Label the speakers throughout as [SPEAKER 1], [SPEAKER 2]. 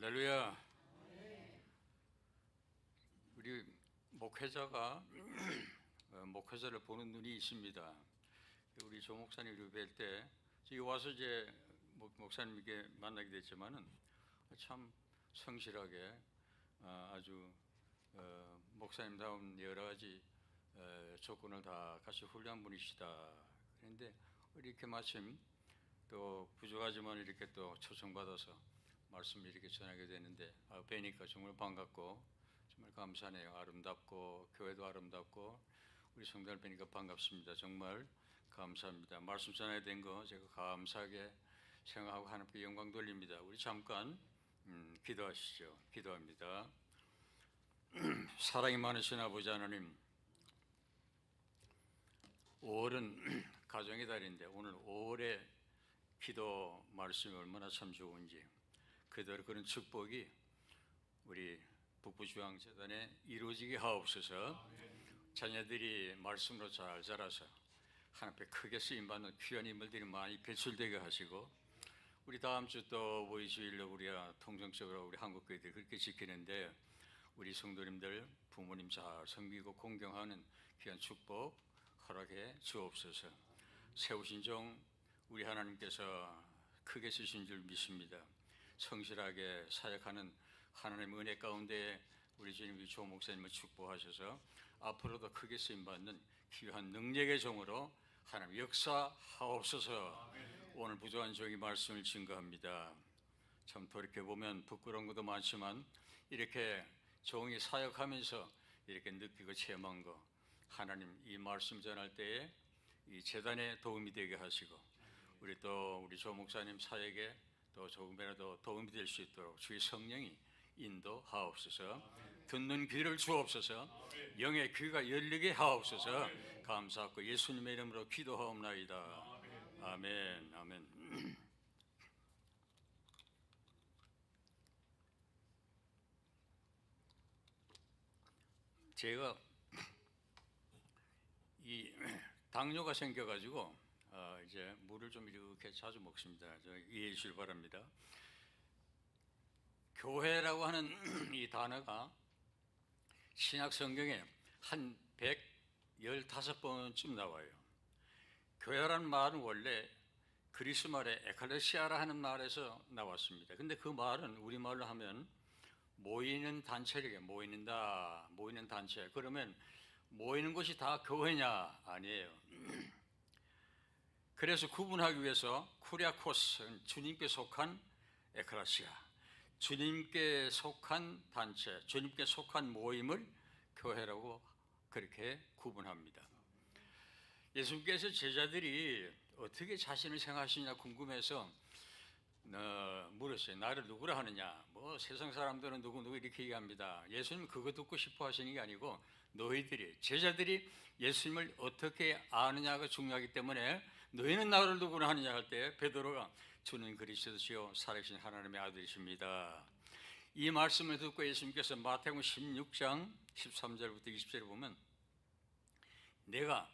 [SPEAKER 1] 할렐루야. 우리 목회자가 목회자를 보는 눈이 있습니다. 우리 조 목사님을 뵐 때 여기 와서 이제 목사님께 만나게 됐지만은 참 성실하게 아주 목사님다운 여러 가지 조건을 다 같이 훌륭한 분이시다. 그런데 이렇게 마침 또 부족하지만 이렇게 또 초청받아서 말씀을 이렇게 전하게 되는데 뵈니까 정말 반갑고 정말 감사하네요. 아름답고 교회도 아름답고 우리 성도를 뵈니까 반갑습니다. 정말 감사합니다. 말씀 전하게 된 거 제가 감사하게 생각하고 하나님께 영광 돌립니다. 우리 잠깐 기도하시죠. 기도합니다. 사랑이 많으신 아버지 하나님, 5월은 가정의 달인데 오늘 5월의 기도 말씀이 얼마나 참 좋은지 그대로 그런 축복이 우리 북부중앙재단에 이루어지게 하옵소서. 자녀들이 말씀으로 잘 자라서 하나님 앞에 크게 쓰임받는 귀한 인물들이 많이 배출되게 하시고 우리 다음 주 또 보이주일로 우리가 통정적으로 우리 한국교회들이 그렇게 지키는데 우리 성도님들 부모님 잘 섬기고 공경하는 귀한 축복 허락해 주옵소서. 세우신 종 우리 하나님께서 크게 쓰신 줄 믿습니다. 성실하게 사역하는 하나님의 은혜 가운데 우리 주님 조 목사님을 축복하셔서 앞으로도 크게 쓰임받는 귀한 능력의 종으로 하나님 역사하옵소서. 오늘 부족한 종이 말씀을 증거합니다. 참 돌이켜보면 부끄러운 것도 많지만 이렇게 종이 사역하면서 이렇게 느끼고 체험한 거 하나님 이 말씀 전할 때에 이 재단에 도움이 되게 하시고 우리 조 목사님 사역에 또 조금이라도 도움이 될 수 있도록 주의 성령이 인도하옵소서. 듣는 귀를 주옵소서. 영의 귀가 열리게 하옵소서. 감사하고 예수님의 이름으로 기도하옵나이다. 아멘. 아멘. 제가 이 당뇨가 생겨가지고 이제 물을 좀 이렇게 자주 먹습니다. 이해해 주시길 바랍니다. 교회라고 하는 이 단어가 신약 성경에 한 115번쯤 나와요. 교회라는 말은 원래 그리스 말의 에클레시아라 하는 말에서 나왔습니다. 근데 그 말은 우리말로 하면 모이는 단체에게 모이는 단체. 그러면 모이는 것이 다 교회냐? 아니에요. 그래서 구분하기 위해서 쿠리아코스는 주님께 속한 에클레시아, 주님께 속한 단체, 주님께 속한 모임을 교회라고 그렇게 구분합니다. 예수님께서 제자들이 어떻게 자신을 생각하시냐 궁금해서 물었어요. 나를 누구라 하느냐? 뭐 세상 사람들은 누구 이렇게 얘기합니다. 예수님 그거 듣고 싶어 하시는 게 아니고 너희들이 제자들이 예수님을 어떻게 아느냐가 중요하기 때문에 너희는 나를 누구라 하느냐 할 때 베드로가 주는 그리스도시요 살아계신 하나님의 아들이십니다. 이 말씀을 듣고 예수님께서 마태복음 16장 13절부터 20절에 보면 내가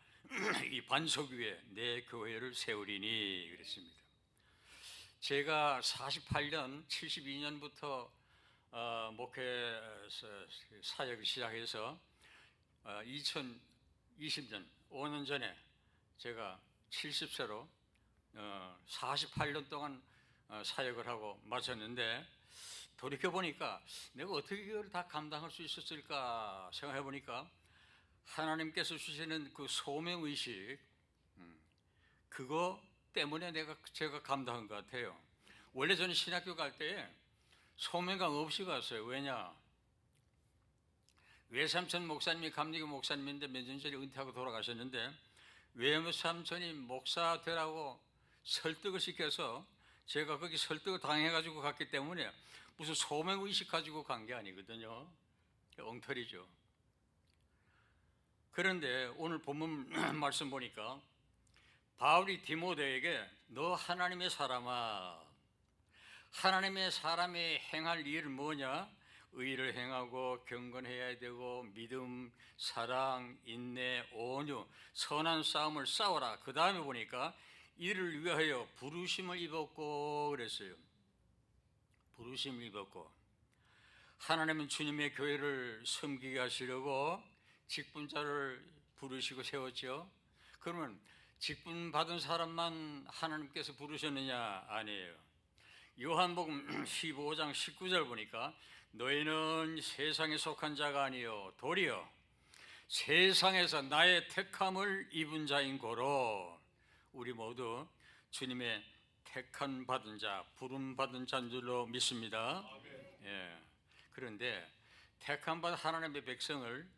[SPEAKER 1] 이 반석 위에 내 교회를 세우리니 그랬습니다. 제가 48년 72년부터 목회 사역을 시작해서 2020년 5년 전에 제가 70세로 48년 동안 사역을 하고 마쳤는데 돌이켜보니까 내가 어떻게 이걸 다 감당할 수 있었을까 생각해보니까 하나님께서 주시는 그 소명의식 그거 때문에 제가 감당한 것 같아요. 원래 저는 신학교 갈 때 소명감 없이 갔어요. 왜냐? 외삼촌 목사님이 감리교 목사님인데 몇 년 전에 은퇴하고 돌아가셨는데 외삼촌이 목사 되라고 설득을 시켜서 제가 거기 설득을 당해가지고 갔기 때문에 무슨 소명의식 가지고 간 게 아니거든요. 엉터리죠. 그런데 오늘 본문 말씀 보니까 바울이 디모데에게 너 하나님의 사람아, 하나님의 사람이 행할 일은 뭐냐? 의를 행하고 경건해야 되고 믿음, 사랑, 인내, 온유, 선한 싸움을 싸워라. 그 다음에 보니까 이를 위하여 부르심을 입었고 그랬어요. 부르심을 입었고 하나님은 주님의 교회를 섬기게 하시려고 직분자를 부르시고 세웠죠. 그러면 직분 받은 사람만 하나님께서 부르셨느냐? 아니에요. 요한복음 15장 19절 보니까 너희는 세상에 속한 자가 아니요 도리어 세상에서 나의 택함을 입은 자인 고로 우리 모두 주님의 택함 받은 자, 부름 받은 자인 줄로 믿습니다. 예. 그런데 택함 받은 하나님의 백성을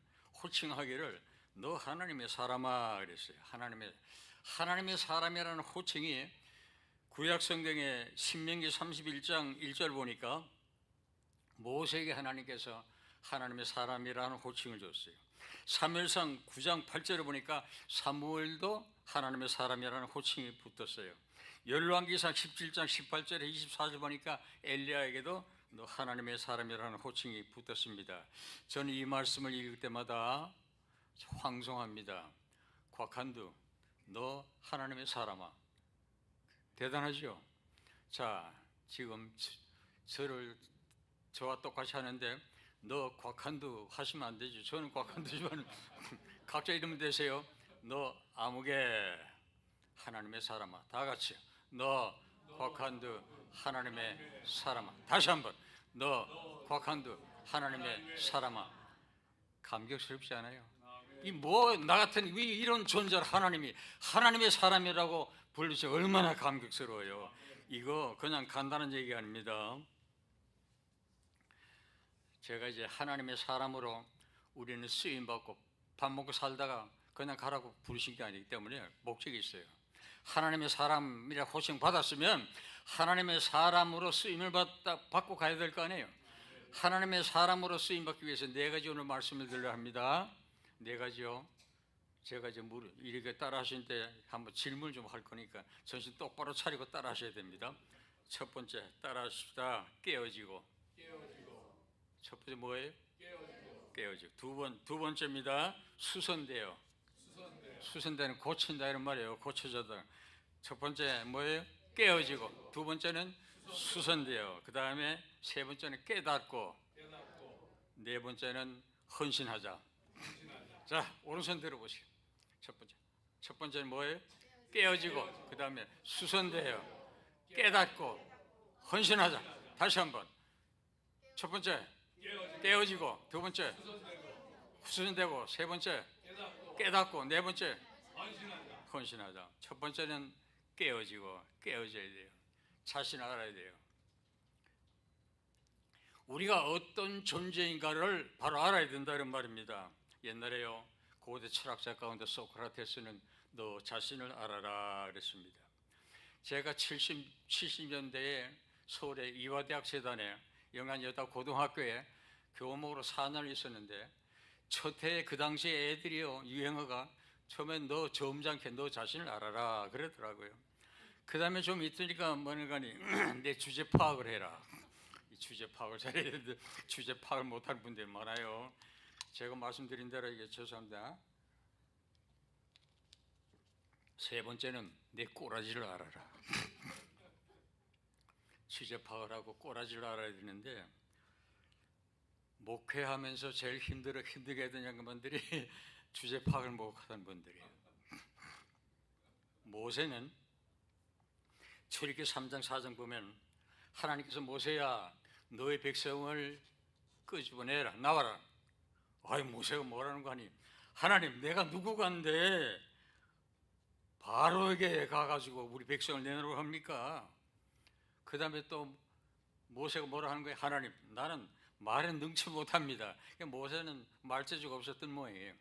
[SPEAKER 1] 호칭하기를 너 하나님의 사람아 그랬어요. 하나님의 사람이라는 호칭이 구약 성경의 신명기 31장 1절 보니까 모세에게 하나님께서 하나님의 사람이라는 호칭을 줬어요. 사무엘상 9장 8절을 보니까 사무엘도 하나님의 사람이라는 호칭이 붙었어요. 열왕기상 17장 18절에 24절 보니까 엘리야에게도 너 하나님의 사람이라는 호칭이 붙었습니다. 저는 이 말씀을 읽을 때마다 황송합니다. 곽한두, 너 하나님의 사람아. 대단하죠? 자, 지금 저와 똑같이 하는데 너 곽한두 하시면 안 되죠. 저는 곽한두지만 각자 이름 되세요. 너 아무개 하나님의 사람아. 다 같이 너 곽한두 하나님의 사람아. 다시 한번 너 곽한두 하나님의 사람아. 감격스럽지 않아요? 이 뭐 나 같은 이런 존재를 하나님의 사람이라고 부르시 얼마나 감격스러워요. 이거 그냥 간단한 얘기가 아닙니다. 제가 이제 하나님의 사람으로 우리는 쓰임 받고 밥 먹고 살다가 그냥 가라고 부르신 게 아니기 때문에 목적이 있어요. 하나님의 사람이라 호칭 받았으면 하나님의 사람으로 쓰임을 받고 가야 될 거 아니에요. 하나님의 사람으로 쓰임 받기 위해서 네 가지 오늘 말씀을 드려 합니다. 네 가지요. 제가 이제 이렇게 따라 하실 때 한번 질문 좀 할 거니까 정신 똑바로 차리고 따라 하셔야 됩니다. 첫 번째 따라 하십시다. 깨어지고. 첫 번째 뭐예요? 깨어지고. 두 번째입니다. 수선돼요. 수선되는 고친다 이런 말이에요. 고쳐져다. 첫 번째 뭐예요? 깨어지고. 두 번째는 수선돼요. 그 다음에 세 번째는 깨닫고. 네 번째는 헌신하자. 자, 오른손 들어보세요. 첫 번째는 뭐예요? 깨어지고. 그 다음에 수선돼요. 깨닫고. 헌신하자. 다시 한번. 첫 번째 깨어지고, 두 번째 수선되고, 세 번째 깨닫고, 네 번째 헌신하자. 첫 번째는 깨어져야 돼요. 자신을 알아야 돼요. 우리가 어떤 존재인가를 바로 알아야 된다는 말입니다. 옛날에요 고대 철학자 가운데 소크라테스는 너 자신을 알아라 그랬습니다. 제가 70년대에 서울의 이화대학 재단에 영안여다 고등학교에 교목으로 4년을 있었는데 첫 해에 그 당시에 애들이요 유행어가 처음엔 너 점잖게 너 자신을 알아라 그러더라고요. 그 다음에 좀 있으니까 뭐니가니 내 주제 파악을 해라. 이 주제 파악을 잘해야 되는데 주제 파악을 못하는 분들이 많아요. 제가 말씀드린 대로 이게 죄송합니다. 세 번째는 내 꼬라지를 알아라. 주제 파악을 하고 꼬라지를 알아야 되는데 목회하면서 제일 힘들게 했던 분들이 주제 파악을 못하는 분들이에요. 모세는 출애굽기 3장 4장 보면 하나님께서 모세야 너의 백성을 끄집어내라 나와라. 아이 모세가 뭐라는 거 아니? 하나님 내가 누구간데 바로에게 가가지고 우리 백성을 내놓으라고 합니까? 그 다음에 또 모세가 뭐라 하는 거예요? 하나님 나는 말은 능치 못합니다. 모세는 말재주가 없었던 모양이에요.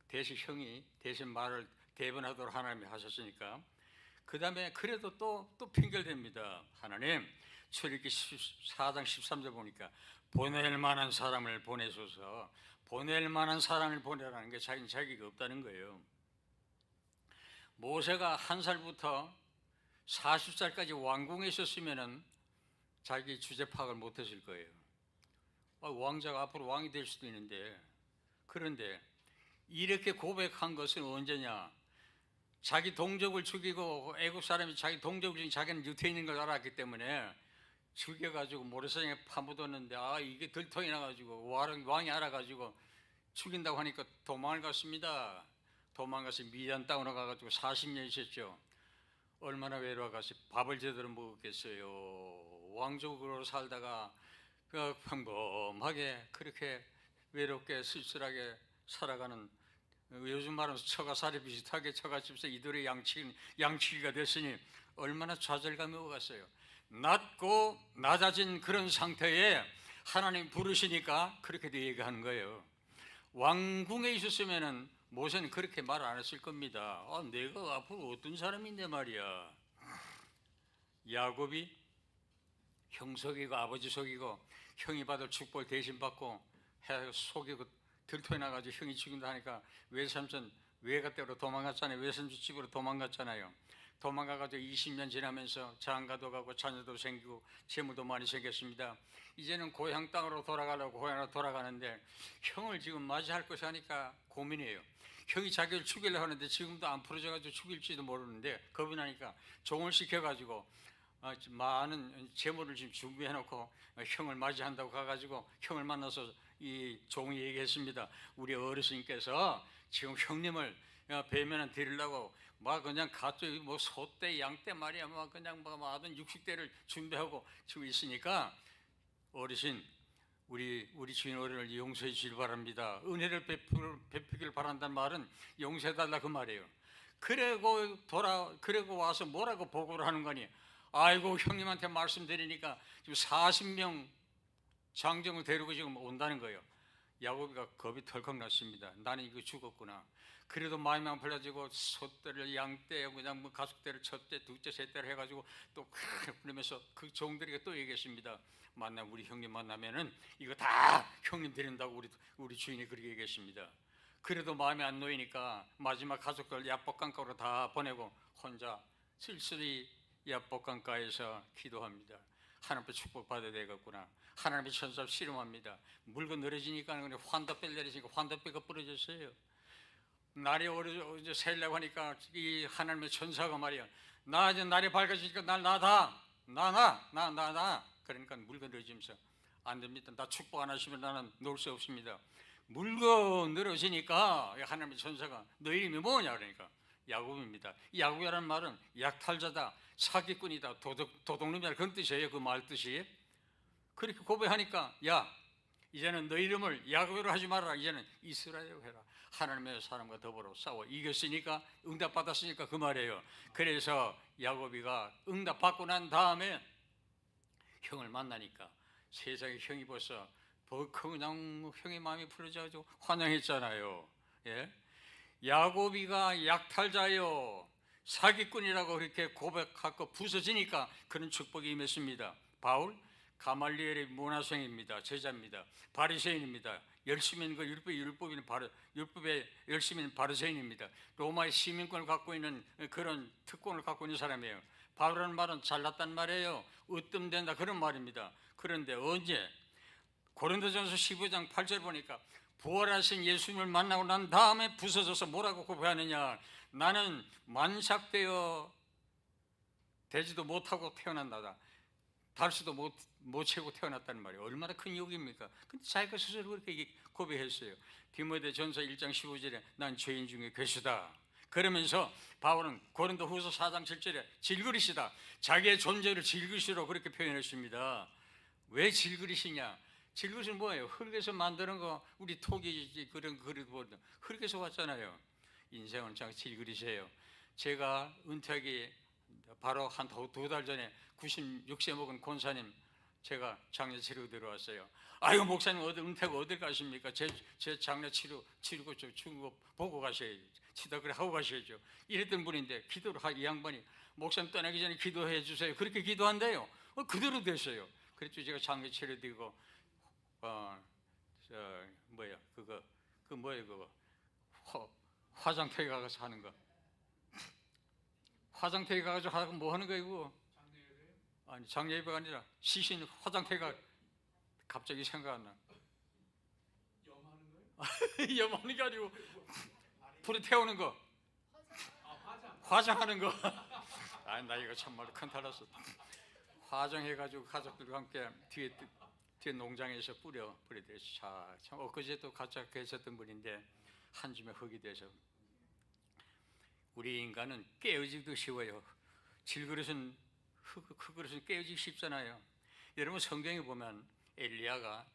[SPEAKER 1] 대신 형이 대신 말을 대변하도록 하나님이 하셨으니까. 그 다음에 그래도 또 핑계를 댑니다. 하나님 출애굽기 4장 13절 보니까 보낼 만한 사람을 보내소서. 보낼 만한 사람을 보내라는 게 자기는 자기가 없다는 거예요. 모세가 1살부터 40살까지 왕궁에 있었으면 자기 주제 파악을 못했을 거예요. 왕자가 앞으로 왕이 될 수도 있는데. 그런데 이렇게 고백한 것은 언제냐? 자기 동족을 죽이고 애국 사람이 자기 동족을 죽이고 자기는 유태인인 걸 알았기 때문에 죽여가지고 모래사장에 파묻었는데 이게 들통이 나가지고 왕이 알아가지고 죽인다고 하니까 도망을 갔습니다. 도망가서 미디안 땅으로 가가지고 40년 있었죠. 얼마나 외로워가서 밥을 제대로 먹었겠어요. 왕족으로 살다가 그 평범하게 그렇게 외롭게 쓸쓸하게 살아가는, 요즘 말하면 처가살이 비슷하게 처가집에서 이들의 양치기가 됐으니 얼마나 좌절감이 오갔어요. 낮고 낮아진 그런 상태에 하나님 부르시니까 그렇게 얘기하는 거예요. 왕궁에 있었으면은 모세는 그렇게 말 안 했을 겁니다. 내가 앞으로 어떤 사람인데 말이야. 야곱이 형 속이고 아버지 속이고 형이 받을 축복을 대신 받고 속이고 들통이 나가지고 형이 죽인다 하니까 외삼촌 외갓댁으로 도망갔잖아요. 외삼촌 집으로 도망갔잖아요. 도망가가지고 20년 지나면서 장가도 가고 자녀도 생기고 재물도 많이 생겼습니다. 이제는 고향 땅으로 돌아가려고 고향으로 돌아가는데 형을 지금 맞이할 것이 하니까 고민이에요. 형이 자기를 죽이려고 하는데 지금도 안 풀어져가지고 죽일지도 모르는데 겁이 나니까 종을 시켜가지고 많은 재물을 지금 준비해놓고 형을 맞이한다고 가가지고 형을 만나서 이 종이 얘기했습니다. 우리 어르신께서 지금 형님을 배면은 드리려고 막 그냥 가족이 뭐 소떼 양떼 말이야 막 그냥 막 하던 60대를 준비하고 지금 있으니까 어르신 우리 주인 어른을 용서해 주길 바랍니다. 은혜를 베푸길 바란다는 말은 용서해달라 그 말이에요. 그리고 와서 뭐라고 보고를 하는 거니? 아이고 형님한테 말씀드리니까 지금 40명 장정을 데리고 지금 온다는 거예요. 야곱이가 겁이 덜컥 났습니다. 나는 이거 죽었구나. 그래도 마음이 안 풀려지고 소떼를 양떼 그냥 뭐 가축떼를 첫째 둘째 셋째를 해가지고 또 그러면서 그 종들에게 또 얘기했습니다. 우리 형님 만나면은 이거 다 형님 드린다고 우리 주인이 그렇게 얘기했습니다. 그래도 마음이 안 놓이니까 마지막 가족들 야복강가로 다 보내고 혼자 쓸쓸히 야복강가에서 기도합니다. 하나님께 축복받아야 되겠구나. 하나님의 천사 씨름합니다. 물건 늘어지니까 환도뼈를 내리시니까 환도뼈가 부러졌어요. 날이 어제 새려고 하니까 이 하나님의 천사가 말이야, 나 이제 날이 밝아지니까 날 나. 그러니까 물건 늘어지면서 안 됩니다. 나 축복 안 하시면 나는 놀 수 없습니다. 물건 늘어지니까 하나님의 천사가 너 이름이 뭐냐 그러니까 야곱입니다. 야곱이라는 말은 약탈자다, 사기꾼이다, 도둑놈이다 그런 뜻이에요. 그 말 뜻이. 그렇게 고백하니까 이제는 너 이름을 야곱으로 하지 말아라. 이제는 이스라엘로 해라. 하나님의 사람과 더불어 싸워 이겼으니까, 응답받았으니까 그 말이에요. 그래서 야곱이가 응답받고 난 다음에 형을 만나니까 세상에 형이 벌써 그냥 형의 마음이 풀어져가지고 환영했잖아요. 예? 야곱이가 약탈자요 사기꾼이라고 그렇게 고백하고 부서지니까 그런 축복이 임했습니다. 바울 가말리엘의 문화생입니다. 제자입니다. 바리새인입니다. 열심히 있는 거 율법에 열심히 있는 바리새인입니다. 로마의 시민권을 갖고 있는 그런 특권을 갖고 있는 사람이에요. 바울이라는 말은 잘났단 말이에요. 으뜸된다 그런 말입니다. 그런데 언제 고린도전서 15장 8절 보니까 부활하신 예수님을 만나고 난 다음에 부서져서 뭐라고 고백하느냐, 나는 만삭되어 되지도 못하고 태어난다. 달수도 못 채고 태어났다는 말이에요. 얼마나 큰 욕입니까? 근데 자기가 스스로 그렇게 고백했어요. 디모데전서 1장 15절에 난 죄인 중에 괴수다. 그러면서 바울은 고린도 후서 4장 7절에 질그릇이다. 자기의 존재를 질그릇으로 그렇게 표현했습니다. 왜 질그릇이냐? 질그릇은 뭐예요? 흙에서 만드는 거, 우리 토기 그런 그릇 보다 흙에서 왔잖아요. 인생은 참 질그릇이에요. 제가 은퇴하기 바로 한 두 달 전에 96세 먹은 권사님 제가 장례 치르고 들어왔어요. 아이고 목사님 은퇴하고 어딜 가십니까? 제 장례 치르고 죽은 거 보고 가셔야죠. 치다 그래 하고 가셔야죠. 이랬던 분인데 기도를 이 양반이 목사님 떠나기 전에 기도해 주세요. 그렇게 기도한대요. 그대로 됐어요. 그랬죠. 제가 장례 치르드리고 화장터에 가서 하는 거. 화장터에 가가지고 하고 뭐 하는 거예요? 그거? 아니 장례 예배가 아니라 시신 화장터가 갑자기 생각 안 나. 염하는 거예요? 염하는 게 아니고 불에 태우는 거. 화장하는 거. 아니 나 이거 참말로 큰 탈났어. 파종해가지고 가족들과 함께 뒤에 농장에서 뿌려드렸어요. 참 엊그제도 같이 계셨던 분인데 한 줌의 흙이 돼서. 우리 인간은 깨어지기도 쉬워요. 질그릇은 흙그릇은 깨어지기 쉽잖아요. 여러분 성경에 보면 엘리야가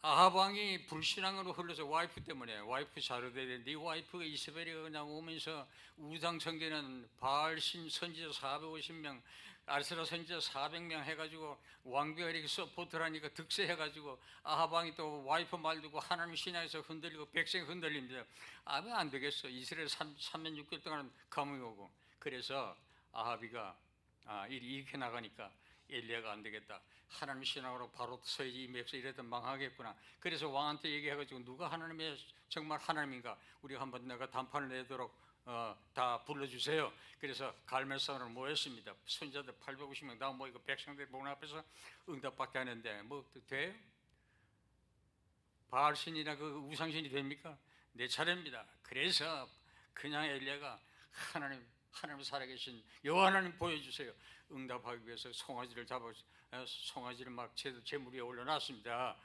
[SPEAKER 1] 아합 왕이 불신앙으로 흘러서 와이프 때문에, 와이프 자르돼야 되는데 이 와이프가 이세벨이가 그냥 오면서 우상 섬기는 바알 선지자 450명, 아세라 선지자 400명 해가지고 왕비가 이렇게 서포트를 하니까 득세해가지고 아합 왕이 또 와이프 말 듣고 하나님 신앙에서 흔들리고 백성이 흔들립니다. 아무 안 되겠어. 이스라엘 3년 6개월 동안 감옥에 오고. 그래서 아합이가 일이 이렇게 나가니까 엘리야가 안 되겠다. 하나님 신앙으로 바로 서야지, 이 백성 이래도 망하겠구나. 그래서 왕한테 얘기해가지고 누가 하나님의 정말 하나님인가 우리가 한번 내가 단판을 내도록 다 불러주세요. 그래서 갈멜산으로 모였습니다. 선자들 850명 다 모이고 백성들 문 앞에서 응답받게 하는데 뭐 돼요? 바알신이나 그 우상신이 됩니까? 내 차례입니다. 그래서 그냥 엘리야가 하나님 살아계신 여호와 하나님 보여주세요. 응답하기 위해서 송아지를 송아지를 막 제물 위에 올려놨습니다.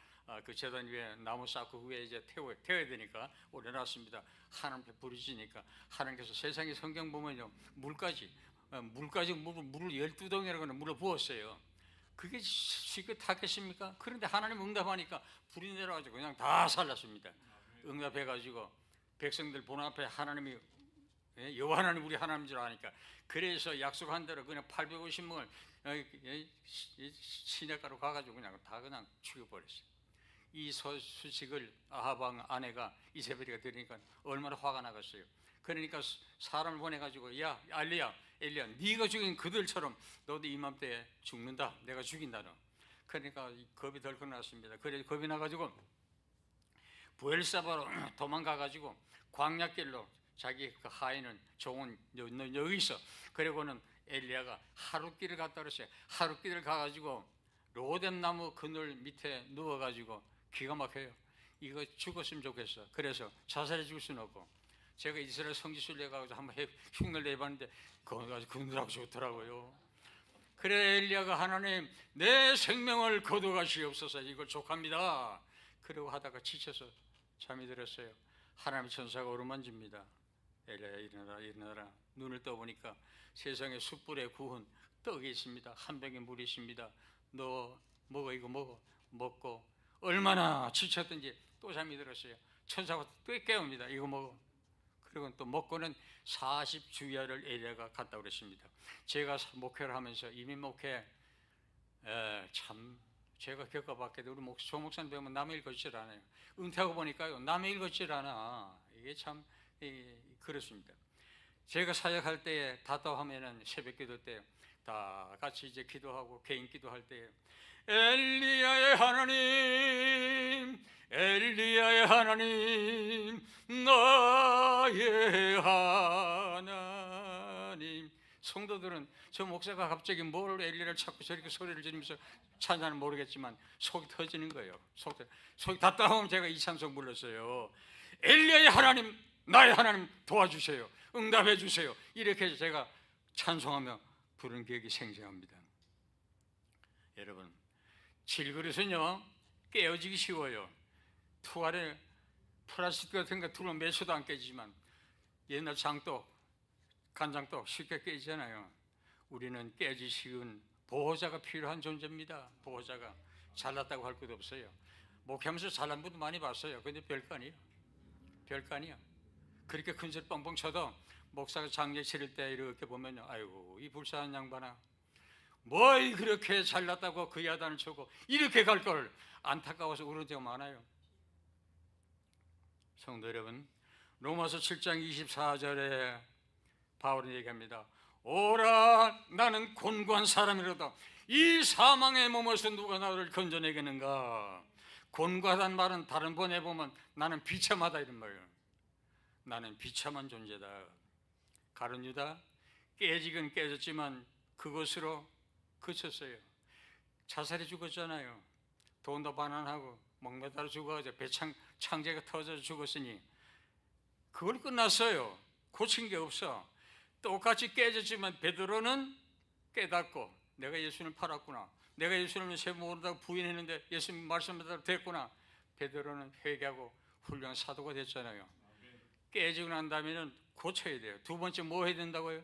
[SPEAKER 1] 그 제단 위에 나무 쌓고 위에 이제 태워야 되니까 올려놨습니다. 하나님 앞에 부르시니까 하나님께서 세상에 성경 보면요 물을 12동이라고 물을 부었어요. 그게 쉽게 탔겠습니까? 그런데 하나님 응답하니까 불이 내려가지고 그냥 다 살랐습니다. 응답해가지고 백성들 본 앞에 하나님이 여호와 하나님 우리 하나님인 줄 아니까 그래서 약속한 대로 그냥 850명을 시냇가로 가가지고 그냥 죽여버렸어요. 이 소식을 아합 왕 아내가 이세벨이가 들으니까 얼마나 화가 나겠어요. 그러니까 사람을 보내가지고 야 엘리야 네가 죽인 그들처럼 너도 이맘때에 죽는다. 내가 죽인다 너. 그러니까 겁이 덜컥 났습니다. 그래서 겁이 나가지고 부엘사바로 도망가가지고 광야길로 자기 그 하인은 종은 여기 있어. 그리고는 엘리야가 하룻길을 갔다 그랬어요. 하룻길을 가가지고 로뎀나무 그늘 밑에 누워가지고 기가 막혀요. 이거 죽었으면 좋겠어. 그래서 자살해 죽을 수는 없고 제가 이스라엘 성지순례 가서 한번 흉내를 내봤는데 그거 가지고 그늘하고 좋더라고요. 그래 엘리야가 하나님 내 생명을 거둬가시옵소서 이걸 족합니다. 그러고 하다가 지쳐서 잠이 들었어요. 하나님의 천사가 어루만집니다. 엘리야 일어나라. 눈을 떠보니까 세상에 숯불에 구운 떡이 있습니다. 한 병에 물이 있습니다. 너 먹어 이거 먹고 얼마나 지쳤든지 또 잠이 들었어요. 천사가 또 깨웁니다. 이거 먹어. 그리고 또 먹고는 40주야를 엘리야가 갔다 그랬습니다. 제가 목회를 하면서 이민 목회 참 제가 겪어봤게도 우리 조 목사님 배우면 남의 일 걷질 않아요. 은퇴하고 보니까요 남의 일 걷질 않아. 이게 참 그렇습니다. 제가 사역할 때에 답답하면은 새벽기도 때 다 같이 이제 기도하고 개인 기도할 때에 엘리야의 하나님 나의 하나님. 성도들은 저 목사가 갑자기 뭘 엘리야를 찾고 저렇게 소리를 지르면서 찬양을 모르겠지만 속이 터지는 거예요. 속이 답답하면 제가 이 찬송 불렀어요. 엘리야의 하나님 나의 하나님 도와주세요. 응답해 주세요. 이렇게 해서 제가 찬송하며 부른 기억이 생생합니다. 여러분 질그릇은요 깨어지기 쉬워요. 투알에 플라스틱 같은 거 두르면 몇 초도 안 깨지지만 옛날 장독 간장떡 쉽게 깨지잖아요. 우리는 깨지 쉬운 보호자가 필요한 존재입니다. 보호자가 잘났다고 할 것도 없어요. 목회하면서 잘난 분도 많이 봤어요. 근데 별거 아니에요. 그렇게 큰 소리 뻥뻥 쳐도 목사가 장례 치를 때 이렇게 보면요 아이고 이 불쌍한 양반아 뭐 그렇게 잘났다고 그 야단을 쳐고 이렇게 갈 걸 안타까워서 우는 데가 많아요. 성도 여러분 로마서 7장 24절에 바울은 얘기합니다. 오라 나는 곤고한 사람이로다 이 사망의 몸에서 누가 나를 건져내겠는가. 곤고하다는 말은 다른 번에 보면 나는 비참하다 이런 말이에요. 나는 비참한 존재다. 가룟 유다 깨지긴 깨졌지만 그것으로 그쳤어요. 자살해 죽었잖아요. 돈도 반환하고 목매달아 죽어가지고 창제가 터져서 죽었으니 그걸 끝났어요. 고친 게 없어. 똑같이 깨졌지만 베드로는 깨닫고 내가 예수님을 팔았구나. 내가 예수님을 세 모른다고 부인했는데 예수님 말씀대로 됐구나. 베드로는 회개하고 훌륭한 사도가 됐잖아요. 깨지고 난 다음에는 고쳐야 돼요. 두 번째 뭐 해야 된다고요?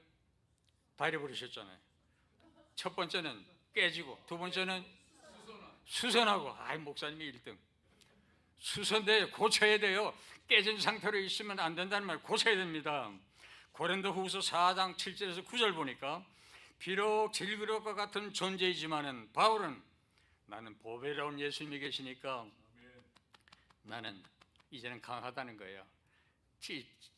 [SPEAKER 1] 다 잃어버리셨잖아요. 첫 번째는 깨지고, 두 번째는 수선하고. 아이, 목사님이 1등. 수선돼 고쳐야 돼요. 깨진 상태로 있으면 안 된다는 말, 고쳐야 됩니다. 고린도후서 4장 7절에서 9절 보니까 비록 질그릇과 같은 존재이지만은 바울은 나는 보배로운 예수님이 계시니까 나는 이제는 강하다는 거예요.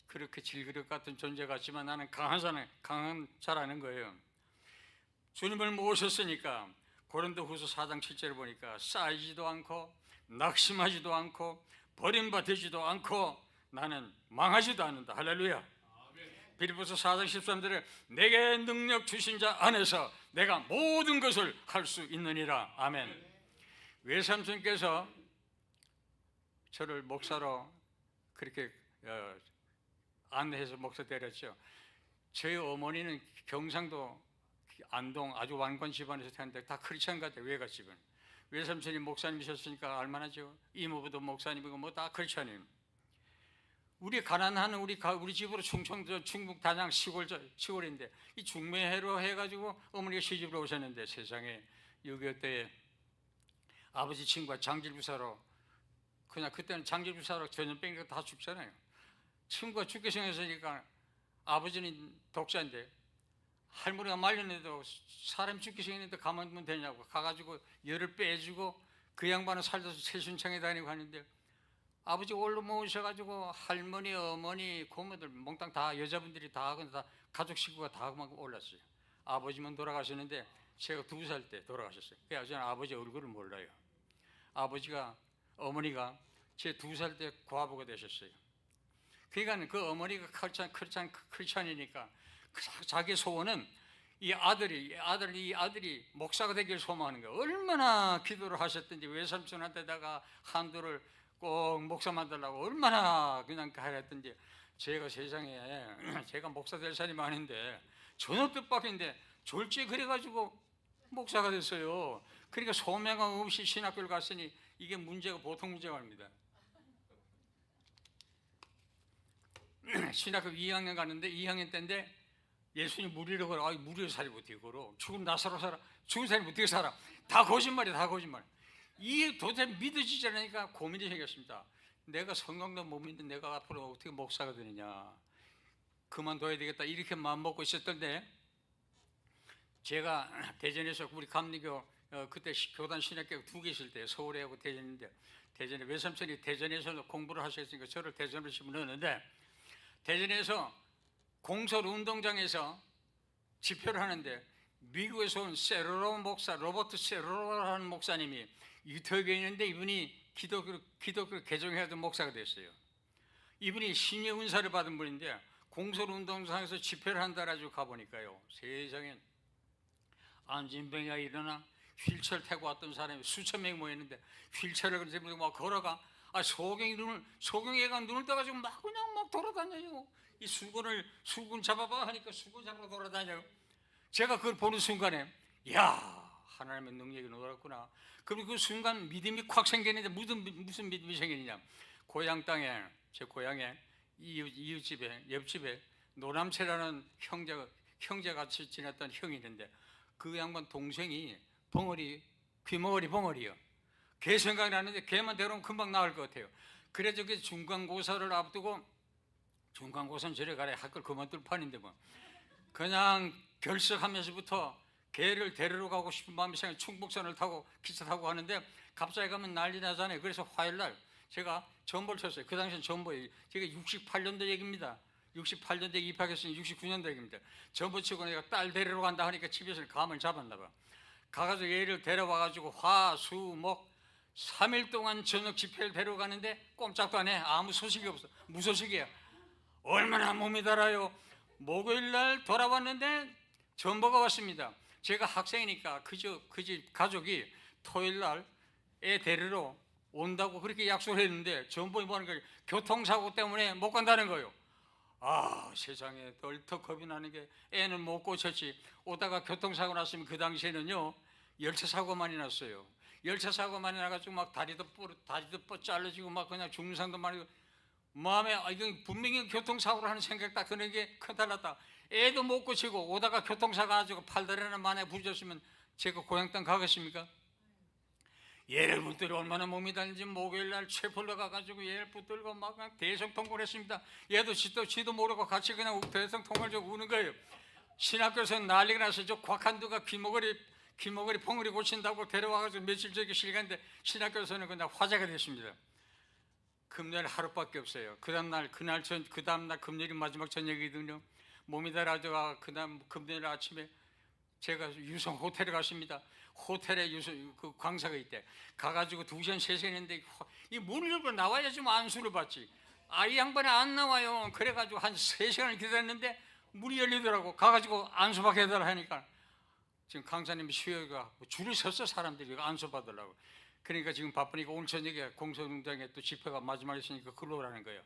[SPEAKER 1] 그렇게 질그릇 같은 존재 같지만 나는 강한 자라는 거예요. 주님을 모셨으니까 고린도후서 4장 7절을 보니까 쌓이지도 않고 낙심하지도 않고 버림받지도 않고 나는 망하지도 않는다. 할렐루야. 빌립보서 4장 13절에 내게 능력 주신 자 안에서 내가 모든 것을 할 수 있느니라. 아멘. 외삼촌께서 저를 목사로 그렇게 안내해서 목사 때렸죠. 저희 어머니는 경상도 안동 아주 완관 집안에서 태어났는데 다 크리스찬 같아요. 외가 집은. 외삼촌이 목사님이셨으니까 알만하죠. 이모부도 목사님이고 뭐 다 크리스찬이에요. 우리 가난한 우리 집으로 충청도 충북 단양 시골인데 이 중매회로 해가지고 어머니가 시집으로 오셨는데 세상에 6.25 때 아버지 친구가 장질부사로 그냥 그때는 장질부사로 전염병이 다 죽잖아요. 친구가 죽게 생겼으니까 아버지는 독자인데 할머니가 말렸는데도 사람 죽게 생겼는데 가만두면 되냐고 가가지고 열을 빼주고 그 양반은 살다서 최순창에 다니고 하는데 아버지 올로 모으셔가지고 할머니, 어머니, 고모들 몽땅 다 여자분들이 다 하고 다 가족 식구가 다 하고 올랐어요. 아버지만 돌아가셨는데 제가 2살 때 돌아가셨어요. 그래서 저는 아버지 얼굴을 몰라요. 어머니가 제 2살 때 과부가 되셨어요. 그러니까 그 어머니가 크리스찬이니까 자기 소원은 이 아들이 목사가 되길 소망하는 거예요. 얼마나 기도를 하셨든지 외삼촌한테다가 한도를 꼭 목사 만들라고 얼마나 그냥 하랬든지 제가 세상에 제가 목사 될 사람이 아닌데 전혀 뜻밖인데 졸지에 그래가지고 목사가 됐어요. 그러니까 소명감 없이 신학교를 갔으니 이게 문제가 보통 문제가 아닙니다. 신학교 2학년 갔는데 2학년 때인데 예수님 무리로 걸어. 아, 무리로 살이 어떻게 걸어? 죽은 나사로 살아. 죽은 사람이 어떻게 살아? 다 거짓말이야, 다 거짓말. 이게 도대체 믿어지지 않으니까 고민이 생겼습니다. 내가 성경도 못 믿는 내가 앞으로 어떻게 목사가 되느냐. 그만둬야 되겠다 이렇게 마음먹고 있었던데 제가 대전에서 우리 감리교 그때 교단 신학교 2개 있을 때 서울에 하고 대전인데 대전에 외삼촌이 대전에서 공부를 하셨으니까 저를 대전으로 집어넣었는데 대전에서 공설 운동장에서 집회를 하는데 미국에서 온 세로로 목사 로버트 세로로라는 목사님이 유태교에 있는데 이분이 기독교 개종해야 목사가 됐어요. 이분이 신의 은사를 받은 분인데 공설 운동장에서 집회를 한다라고 가보니까요 세상에 안진병이가 일어나 휠체어를 타고 왔던 사람이 수천 명이 모였는데 휠체어를 들고 막 걸어가 소경이가 눈을 떠가지고 막 그냥 막 돌아다녀요. 이 수군 잡아봐 하니까 수군 잡으러 돌아다녀요. 제가 그걸 보는 순간에 야 하나님의 능력이 놀랐구나. 그리고 그 순간 믿음이 콱 생기는데 무슨 믿음이 생기느냐. 고향 땅에 제 고향에 이웃집에 옆집에 노남채라는 형제같이 지냈던 형이 있는데 그 양반 동생이 귀머거리 벙어리요. 걔 생각이 나는데 걔만 데려오면 금방 나을 것 같아요. 그래서 그 중간고사를 앞두고 중간고사는 저래 가래 학교를 그만둘 판인데 뭐 그냥 결석하면서부터 걔를 데리러 가고 싶은 마음이 생겨 충북선을 타고 기차 타고 가는데 갑자기 가면 난리 나잖아요. 그래서 화요일날 제가 전보를 쳤어요. 그 당시엔 전보에 제가 68년도 얘기입니다. 68년도에 입학했으니 69년도 얘기입니다. 전보 치고 내가 딸 데리러 간다 하니까 집에서 감을 잡았나 봐. 가가지고 얘를 데려와가지고 화, 수, 목 3일 동안 저녁 집회를 데려가는데 꼼짝도 안 해. 아무 소식이 없어. 무소식이야. 얼마나 몸이 달아요. 목요일날 돌아왔는데 전보가 왔습니다. 제가 학생이니까 그 집 가족이 토요일날 애 데리러 온다고 그렇게 약속을 했는데 전보이 뭐하는 거예요? 교통사고 때문에 못 간다는 거예요. 아, 세상에 덜컥 겁이 나는 게 애는 못 고쳤지. 오다가 교통사고 났으면 그 당시에는요 열차 사고 많이 났어요. 열차 사고 많이 나가지고 막 다리도 잘라지고 막 그냥 죽는 사람도 많이. 마음에 이건 분명히 교통사고를 하는 생각 딱 드는 게 큰탈났다. 애도 못 고치고 오다가 교통사고 가지고 팔다리나 만에 부러졌으면 제가 고향 땅 가겠습니까? 얘를 붙들어 얼마나 몸이 다는지 목요일날 체포를 가가지고 얘를 붙들고 막 그냥 대성통곡을 했습니다. 얘도 지도 모르고 같이 그냥 대성통곡을 우는 거예요. 신학교에서 난리가 나서 저 곽한두가 귀머거리 펑어리 고친다고 데려와가지고 며칠 전에 실간인데 신학교에서는 그냥 화제가 됐습니다. 금요일 하루밖에 없어요. 그 다음날 금요일이 마지막 저녁이거든요. 몸이 달아져가 그다음 금요일 아침에 제가 유성 호텔에 갔습니다. 호텔에 그 강사가 있대. 가가지고 2시간 3시간 했는데 이 문을 열고 나와야지 뭐 안수를 받지. 이 양반이 안 나와요. 그래가지고 한 3시간을 기다렸는데 문이 열리더라고. 가가지고 안수 받게 해달라 하니까 지금 강사님이 수요가 줄을 섰어. 사람들이 안수 받으려고. 그러니까 지금 바쁘니까 오늘 저녁에 공소운동장에 또 집회가 마지막에 있으니까 글로 오라는 거예요.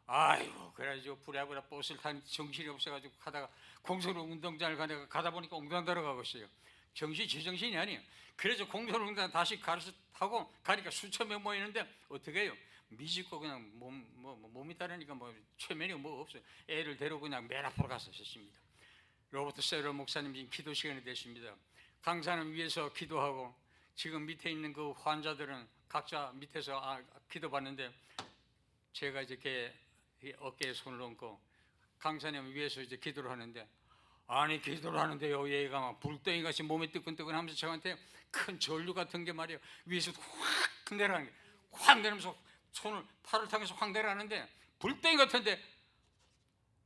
[SPEAKER 1] 아이고, 그래가지고 부랴부랴 버스를 타는 정신이 없어가지고 가다가 공소운동장을 가다 보니까 옹단다로 가고 있어요. 제정신이 아니에요. 그래서 공소운동장 다시 가서 타고 가니까 수천 명 모이는데 어떻게 해요? 미집고 그냥 몸이 다르니까 뭐 최면이 뭐 없어요. 애를 데리고 그냥 맨 앞으로 가서 섰습니다. 로버트 세러 목사님 지금 기도 시간이 됐습니다. 강사는 위에서 기도하고 지금 밑에 있는 그 환자들은 각자 밑에서 기도받는데 제가 이렇게 어깨에 손을 얹고 강사님 위에서 이제 기도를 하는데 아니 기도를 하는데요 얘가 막 불덩이 같이 몸이 뜨끈뜨끈하면서 저한테 큰 전류 같은 게 말이에요 위에서 확 내려가는 게 확 내리면서 팔을 당겨서 확 내려가는데 불덩이 같은데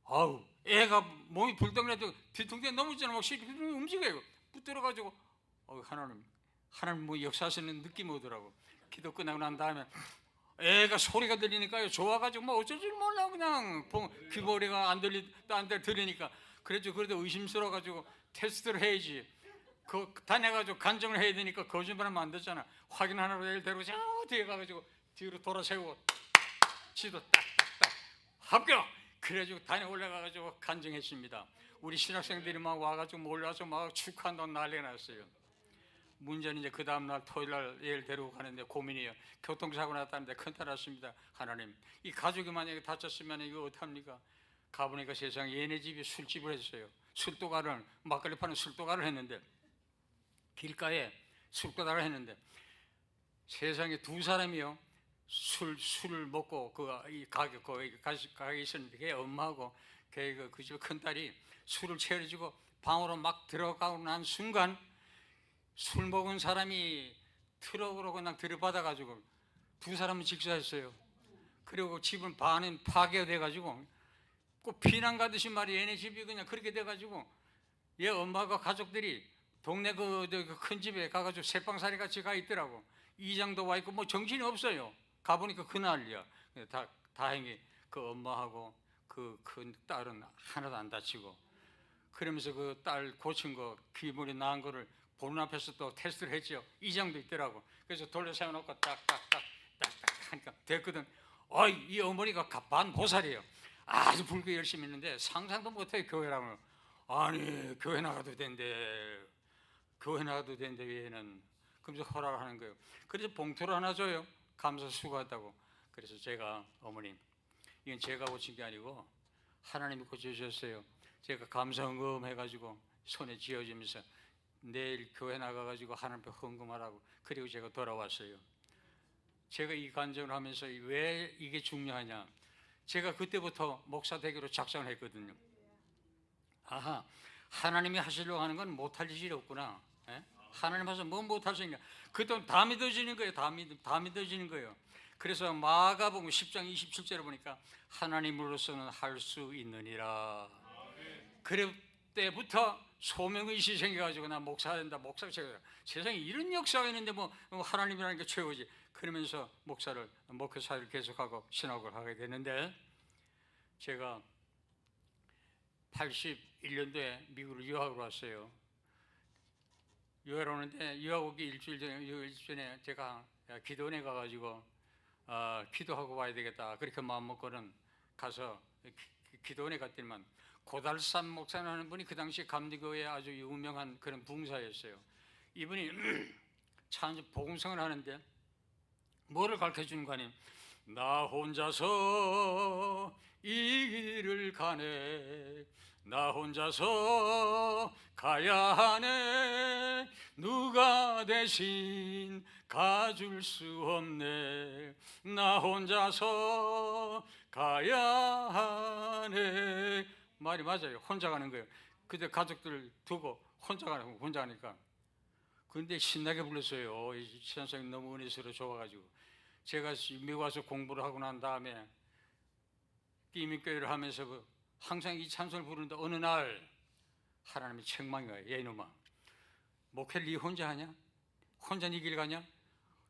[SPEAKER 1] 아우 애가 몸이 불덩이라도 뒤통수에 넘어지는 막 움직여요. 붙들어가지고 하나님 뭐 역사하시는 느낌이 오더라고. 기도 끝나고 난 다음에 애가 소리가 들리니까요 좋아가지고 뭐 어쩔 줄 몰라 그냥 귀머리가 안 들리니까 그래도 의심스러워가지고 테스트를 해야지. 다녀가지고 간정을 해야 되니까 거짓말하면 안 되잖아. 확인하라고 애를 데리고 저 뒤에 가가지고 뒤로 돌아세우고 지도 딱딱딱 합격. 그래가지고 다녀 올라가가지고 간증했습니다. 우리 신학생들이 막 와가지고 몰려와서 막 축하한다고 난리가 났어요. 문제는 이제 그 다음날 토요일날 애를 데리고 가는데 고민이에요. 교통사고 났다는데 큰탈 났습니다. 하나님 이 가족이 만약에 다쳤으면 이거 어떡합니까? 가보니까 세상에 얘네 집이 술집을 했어요. 술도가를 막걸리 파는 술도가를 했는데 길가에 술도가를 했는데 세상에 2사람이요 술을 먹고 이 가게 있었는데 걔 엄마하고 그 집 큰딸이 술을 채워주고 방으로 막 들어가고 난 순간 술 먹은 사람이 트럭으로 그냥 들이받아가지고 2사람은 직사했어요. 그리고 집은 반은 파괴돼가지고 꼭 피난 가듯이 말이야. 얘네 집이 그냥 그렇게 돼가지고 얘 엄마가 가족들이 동네 그 큰 집에 가가지고 새빵살이 같이 가 있더라고. 이장도 와 있고 뭐 정신이 없어요. 가보니까 그날이야. 다행히 그 엄마하고 그 큰 딸은 하나도 안 다치고 그러면서 그 딸 고친 거 귀물이 나은 거를 보는 앞에서 또 테스트를 했죠. 이장도 있더라고. 그래서 돌려 세워놓고 딱딱딱 하니까 됐거든. 이 어머니가 반보살이에요. 아주 불교 열심히 했는데 상상도 못해요. 교회라면 아니 교회 나가도 된대. 얘는 그러면서 허락하는 거예요. 그래서 봉투를 하나 줘요. 감사 수고하다고. 그래서 제가 어머님 이건 제가 고친 게 아니고 하나님이 고쳐주셨어요. 제가 감사헌금 해가지고 손에 쥐어주면서 내일 교회 나가가지고 하나님 앞에 헌금하라고. 그리고 제가 돌아왔어요. 제가 이 간증을 하면서 왜 이게 중요하냐. 제가 그때부터 목사 되기로 작정을 했거든요. 하나님이 하시려고 하는 건 못할 일이 없구나. 하나님 하셔서 뭐 못할 수 있냐. 그때 다 믿어지는 거예요. 다 믿어지는 거예요. 그래서 마가복음 10장 27절에 보니까 하나님으로서는 할 수 있느니라. 그때부터 소명의식이 생겨가지고 나 목사가 된다. 목사가 최고다. 세상에 이런 역사가 있는데 뭐 하나님이라는 게 최고지. 그러면서 목회사를 계속하고 신학을 하게 되는데 제가 81년도에 미국으로 유학을 왔어요. 유학을 오는데 유학 오기 일주일 전에 제가 기도원에 가가지고 기도하고 와야 되겠다. 그렇게 마음 먹고는 가서 기도원에 갔더니만 고달산 목사라는 분이 그 당시 감리교회 아주 유명한 그런 붕사였어요. 이분이 참 복음성을 하는데 뭐를 가르쳐주는 거 아니에요? 나 혼자서 이 길을 가네, 나 혼자서 가야 하네, 누가 대신 가줄 수 없네, 나 혼자서 가야 하네. 말이 맞아요. 혼자 가는 거예요. 그때 가족들 두고 혼자 가니까. 근데 신나게 불렀어요. 이 찬송이 너무 은혜스러워 좋아가지고. 제가 미국 와서 공부를 하고 난 다음에 비밀교회를 하면서 항상 이 찬송을 부르는데 어느 날 하나님이 책망이 와요. 야 이놈아, 목회를 네 혼자 하냐? 혼자 네 길 가냐?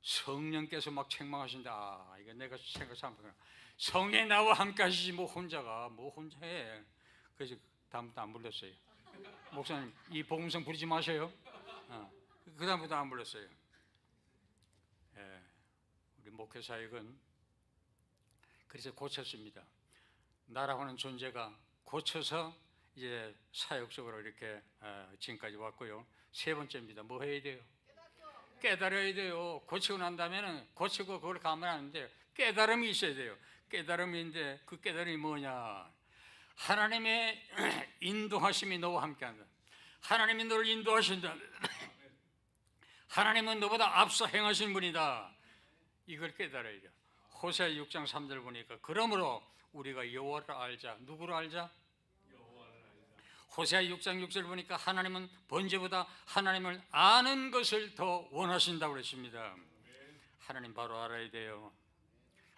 [SPEAKER 1] 성령께서 막 책망하신다. 아, 이거 내가 생각하면 성령이 나와 함께 하시지 뭐 혼자가 뭐 혼자 해. 그래서 다음부터 안 불렀어요. 목사님 이 복음성 부르지 마세요. 그 다음부터 안 불렀어요. 예, 우리 목회 사역은 그래서 고쳤습니다. 나라고 하는 존재가 고쳐서 이제 사역적으로 이렇게 지금까지 왔고요. 세 번째입니다. 뭐 해야 돼요? 깨달아야 돼요. 고치고 난 다음에는 고치고 그걸 가면 안 돼요. 깨달음이 있어야 돼요. 깨달음인데 그 깨달음이 뭐냐? 하나님의 인도하심이 너와 함께한다. 하나님이 너를 인도하신다. 하나님은 너보다 앞서 행하신 분이다. 이걸 깨달아야 돼요. 호세아 6장 3절 보니까 그러므로 우리가 여호와를 알자. 누구를 알자? 호세아 6장 6절 보니까 하나님은 번제보다 하나님을 아는 것을 더 원하신다고 그랬습니다. 하나님 바로 알아야 돼요.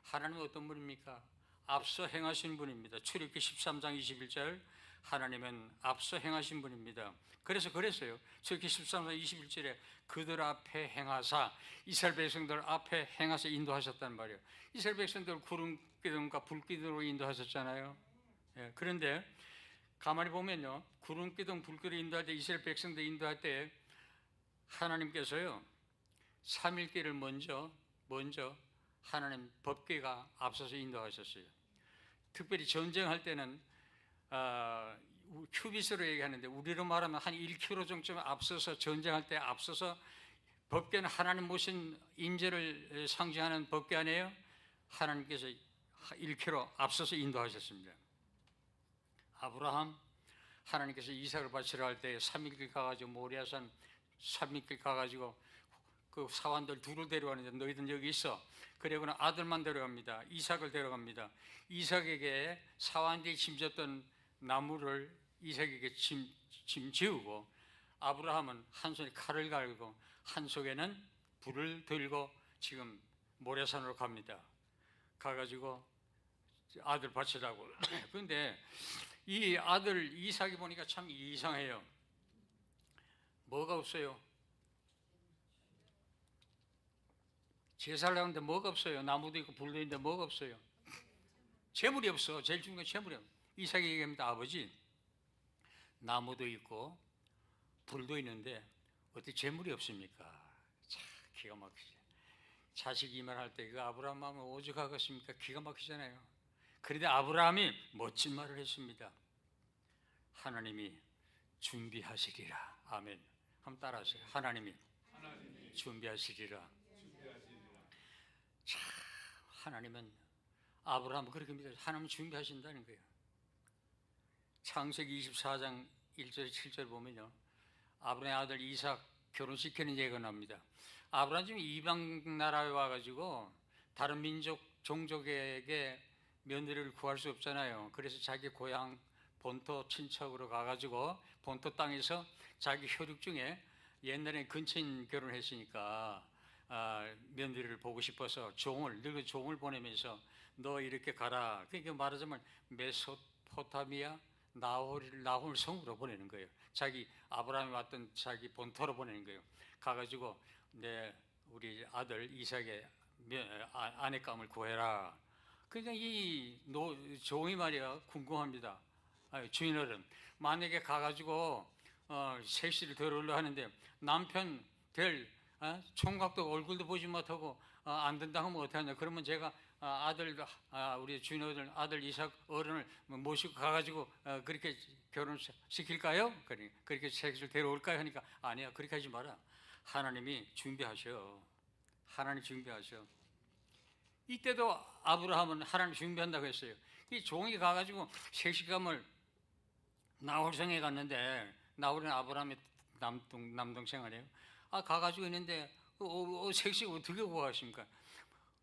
[SPEAKER 1] 하나님은 어떤 분입니까? 앞서 행하신 분입니다. 출애굽기 13장 21절 하나님은 앞서 행하신 분입니다. 그래서 그랬어요. 출애굽기 13장 21절에 그들 앞에 행하사, 이스라엘 백성들 앞에 행하사 인도하셨단 말이에요. 이스라엘 백성들 구름 기둥과 불 기둥으로 인도하셨잖아요. 예, 그런데 가만히 보면요, 구름 기둥 불 기둥으로 인도할 때, 이스라엘 백성들 인도할 때 하나님께서요 3일길을 먼저 하나님 법궤가 앞서서 인도하셨어요. 특별히 전쟁할 때는 큐빗으로 얘기하는데 우리로 말하면 한 1km 정도 앞서서, 전쟁할 때 앞서서, 법궤는 하나님 모신 임재를 상징하는 법궤 아니에요? 하나님께서 1km 앞서서 인도하셨습니다. 아브라함, 하나님께서 이삭을 바치러 할 때 3일길 가가지고 모리아산 3일길 가가지고 그 사환들 둘을 데려가는데 너희들 여기 있어. 그리고는 아들만 데려갑니다. 이삭을 데려갑니다. 이삭에게 사환들이 짐졌던 나무를 이삭에게 짐지우고, 아브라함은 한 손에 칼을 갈고 한 손에는 불을 들고 지금 모래산으로 갑니다. 가가지고 아들 바치라고. 그런데 이 아들 이삭이 보니까 참 이상해요. 뭐가 없어요? 제사를 하는데 뭐가 없어요? 나무도 있고 불도 있는데 뭐가 없어요? 재물이 없어. 제일 중요한 건 재물이 없어. 이삭이 얘기합니다. 아버지, 나무도 있고 불도 있는데 어떻게 재물이 없습니까? 참 기가 막히죠. 자식이 말할 때 그 아브라함 마음은 오죽하겠습니까? 기가 막히잖아요. 그런데 아브라함이 멋진 말을 했습니다. 하나님이 준비하시리라. 아멘. 한번 따라하세요. 하나님이 준비하시리라. 참, 하나님은 아브라함은 그렇게 믿어요. 하나님은 준비하신다는 거예요. 창세기 24장 1절 7절 보면요, 아브라함의 아들 이삭 결혼시키는 얘기가 납니다. 아브라함 지금 이방 나라에 와가지고 다른 민족 종족에게 며느리를 구할 수 없잖아요. 그래서 자기 고향 본토 친척으로 가가지고 본토 땅에서 자기 혈육 중에 옛날에 근친 결혼했으니까 며느리를 보고 싶어서 늙은 종을 보내면서 너 이렇게 가라. 그러니까 말하자면 메소포타미아 나홀 성으로 보내는 거예요. 자기 아브라함이 왔던 자기 본토로 보내는 거예요. 가가지고 우리 아들 이삭의 아내감을 구해라. 그러니까 이 종이 말이야 궁금합니다. 주인어른, 만약에 가가지고 섹시를 들으려 하는데 남편 될 총각도 얼굴도 보지 못하고 안 된다 하면 어떡하냐? 그러면 제가 우리 주인어들 아들 이삭 어른을 모시고 가가지고 그렇게 결혼시킬까요? 그렇게 색시를 데려올까요? 하니까 아니야, 그렇게 하지 마라. 하나님이 준비하셔. 하나님 준비하셔. 이때도 아브라함은 하나님 준비한다고 했어요. 이 종이 가가지고 색시감을 나홀성에 갔는데, 나홀은 아브라함의 남동생 아니에요? 가가지고 있는데 색시 어떻게 구하십니까?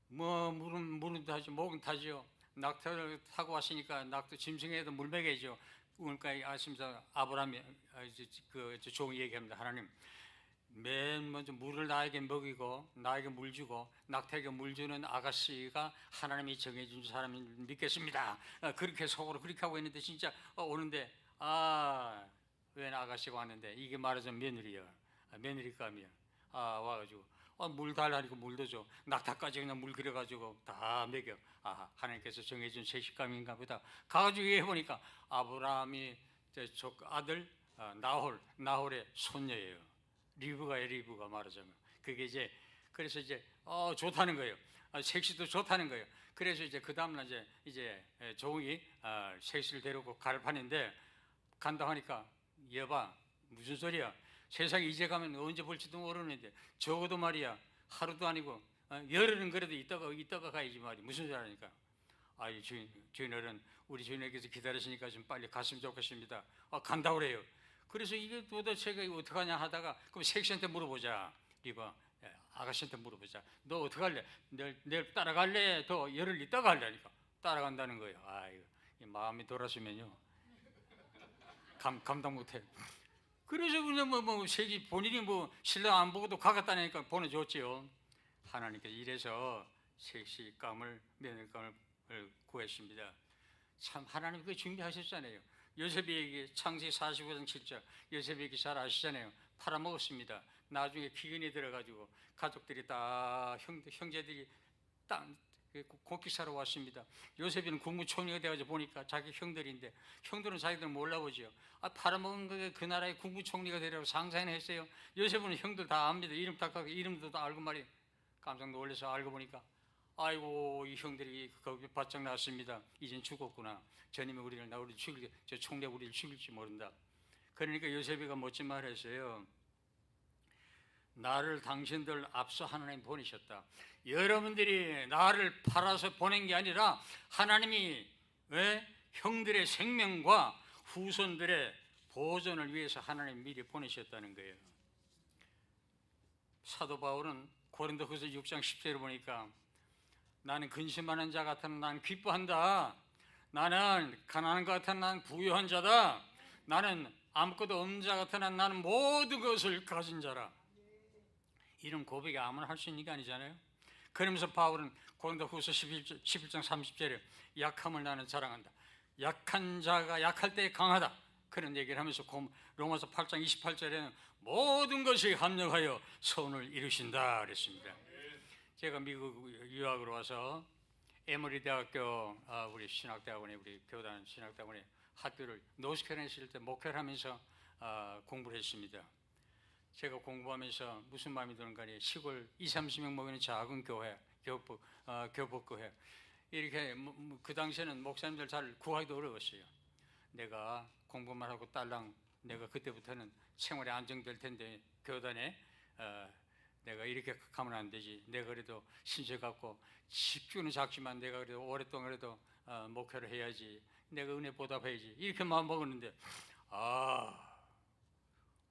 [SPEAKER 1] 물은 타죠, 목은 타죠. 낙타를 타고 왔으니까 낙타 짐승에도 물 먹여죠. 그러니까 아십니까? 아브라함이 그 종이 얘기합니다. 하나님, 맨 먼저 물을 나에게 먹이고 나에게 물 주고 낙타에게 물 주는 아가씨가 하나님이 정해준 사람인 믿겠습니다. 그렇게 속으로 그렇게 하고 있는데 진짜 오는데 웬 아가씨가 왔는데 이게 말하자면 며느리야. 며느리감이야. 와가지고 물 달라니까 물도 줘. 낙타까지 그냥 물 그려가지고 다 먹여. 하나님께서 정해준 세식감인가 보다. 가가지고 해보니까 아브라함이 아들 나홀의 손녀예요. 리브가 말하자면 그게 이제 그래서 이제 좋다는 거예요. 색시도 좋다는 거예요. 그래서 이제 그 다음날 이제 종이 색시를 데리고 갈 판인데 간다 하니까 여봐 무슨 소리야? 세상에 이제 가면 언제 볼지도 모르는데 적어도 말이야 하루도 아니고 열흘은 그래도 이따가 가야지 말이야. 무슨 소리 하니까 주인어른 우리 주인에게서 기다리시니까 좀 빨리 갔으면 좋겠습니다. 간다 그래요. 그래서 이게 도대체 어떡하냐 하다가 그럼 색시한테 물어보자. 리바 아가씨한테 물어보자. 너 어떡할래? 내일 따라갈래? 더 열흘 있다가 할래니까 따라간다는 거예요. 이 마음이 돌아서면요 감당 못해. 그래서 그냥 색이 본인이 신랑 안 보고도 가겠다니까 보내줬지요. 하나님께서 이래서 색시감을 며느리감을 구했습니다. 참 하나님 그 준비하셨잖아요. 요셉에게 창세기 45장 7절 요셉에게 잘 아시잖아요. 팔아먹었습니다. 나중에 기근이 들어가지고 가족들이 다 형제들이 곡기 사러 왔습니다. 요셉이는 국무총리가 되어가지고 보니까 자기 형들인데 형들은 자기들은 몰라보지요. 팔아먹은 게 그 나라의 국무총리가 되려고 상상이나 했어요. 요셉은 형들 다 압니다. 이름도 다 알고 말이에요. 깜짝 놀라서 알고 보니까 아이고 이 형들이 거기 바짝 났습니다. 이젠 죽었구나. 저님이 우리 죽일 저 총리가 우리를 죽일지 모른다. 그러니까 요셉이가 멋진 말을 했어요. 나를 당신들 앞서 하나님 보내셨다. 여러분들이 나를 팔아서 보낸 게 아니라 하나님이 형들의 생명과 후손들의 보존을 위해서 하나님 미리 보내셨다는 거예요. 사도 바울은 고린도후서 6장 10절을 보니까 나는 근심하는 자 같으나 나는 기뻐한다. 나는 가난한 것 같으나 나는 부유한 자다. 나는 아무것도 없는 자 같으나 나는 모든 것을 가진 자라. 이런 고백이 아무나 할 수 있는 게 아니잖아요. 그러면서 바울은 고린도후서 11장 30절에 약함을 나는 자랑한다. 약한 자가 약할 때 강하다. 그런 얘기를 하면서 로마서 8장 28절에는 모든 것이 합력하여 선을 이루신다 그랬습니다. 제가 미국 유학으로 와서 에머리 대학교 우리 신학대학원에 우리 교단 신학대학원에 학교를 노스캐롤라이나에 있을 때 목회를 하면서 공부를 했습니다. 제가 공부하면서 무슨 마음이 드는가 하니 시골 20-30명 모이는 작은 교회 교복교회 이렇게 그 당시에는 목사님들 잘 구하기도 어려웠어요. 내가 공부만 하고 딸랑 내가 그때부터는 생활이 안정될 텐데 교단에 내가 이렇게 가면 안 되지. 내가 그래도 신세 갖고 집주는 작지만 내가 그래도 오랫동안 그래도 목회를 해야지. 내가 은혜 보답해야지. 이렇게 마음 먹었는데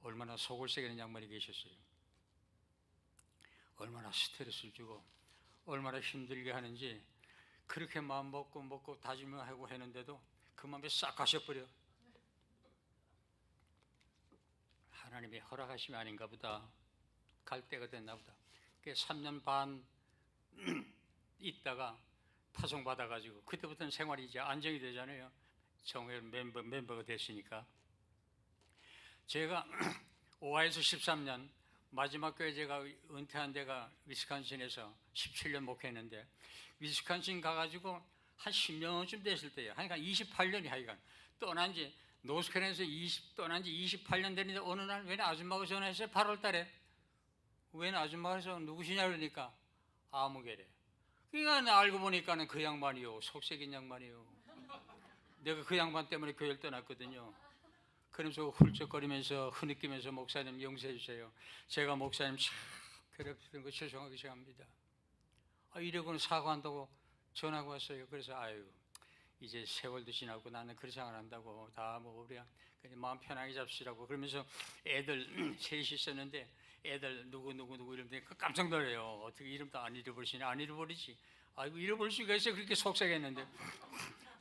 [SPEAKER 1] 얼마나 속을 새기는 양반이 계셨어요. 얼마나 스트레스를 주고 얼마나 힘들게 하는지 그렇게 마음 먹고 다짐하고 했는데도 그 마음이 싹 가셔버려. 하나님이 허락하심이 아닌가 보다. 갈 때가 됐나 보다. 3년 반 있다가 파송받아가지고 그때부터는 생활이 이제 안정이 되잖아요. 정회 멤버가 됐으니까. 제가 오하이에서 13년 마지막 교회 제가 은퇴한 데가 위스콘신에서 17년 목회했는데 위스콘신 가가지고 한 10년쯤 됐을 때예요. 그러니까 28년이 하여간 떠난 지 노스캐롤라이나에서 떠난 지 28년 됐는데 어느 날 웬 아줌마가 전화했어요. 8월 달에 웬 아줌마가 해서 누구시냐 그러니까 아무개래. 그러니까 알고 보니까는 그 양반이요, 속색인 양반이요. 내가 그 양반 때문에 교회를 떠났거든요. 그러면서 훌쩍거리면서 흐느끼면서 목사님 용서해 주세요. 제가 목사님 참 괴롭히는 거 죄송하게 생각합니다. 이러고는 사과한다고 전화가 왔어요. 그래서 아유 이제 세월도 지나고 나는 그런 생각 안 한다고 다 뭐 우리가 그냥 마음 편하게 잡시라고 그러면서 애들 셋이 있었는데 애들 누구 이러는데 깜짝 놀래요. 어떻게 이름도 안 잃어버리시냐? 안 잃어버리지. 아이고 잃어버릴 수가 있어요. 그렇게 속삭였는데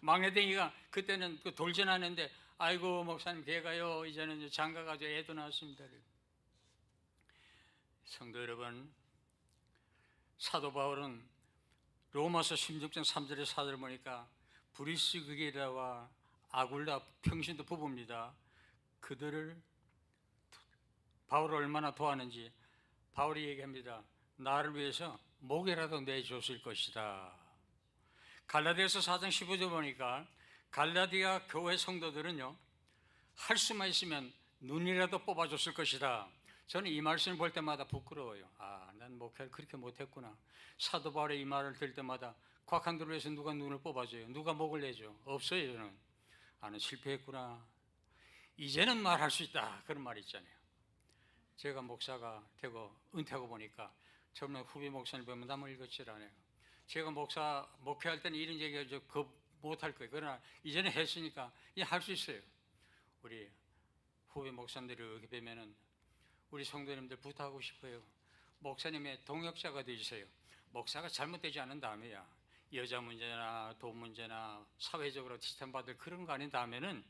[SPEAKER 1] 막내댕이가 그때는 그 돌전하는데 아이고 목사님 걔가요 이제는 장가가지고 애도 낳았습니다. 성도 여러분, 사도 바울은 로마서 16장 3절의 사절을 보니까 브리스기라와 아굴라 평신도 부부입니다. 그들을 바울을 얼마나 도왔는지 바울이 얘기합니다. 나를 위해서 목이라도 내줬을 것이다. 갈라디아서 4장 15절 보니까 갈라디아 교회 성도들은요 할 수만 있으면 눈이라도 뽑아줬을 것이다. 저는 이 말씀을 볼 때마다 부끄러워요. 난 목회를 그렇게 못했구나. 사도 바울의 이 말을 들을 때마다 곽한도를 위해서 누가 눈을 뽑아줘요? 누가 목을 내죠? 없어요. 저는 나는 실패했구나. 이제는 말할 수 있다. 그런 말이 있잖아요. 제가 목사가 되고 은퇴하고 보니까 젊은 후배 목사님 보면 남을 읽었질 않아요. 제가 목회할 때는 이런 얘기가 못할 거예요. 그러나 이제는 했으니까 이제 할 수 있어요. 우리 후배 목사님들이 여기 뵈면은 우리 성도님들 부탁하고 싶어요. 목사님의 동역자가 되주세요. 목사가 잘못되지 않은 다음에야 여자 문제나 돈 문제나 사회적으로 지탄받을 그런 거 아닌 다음에는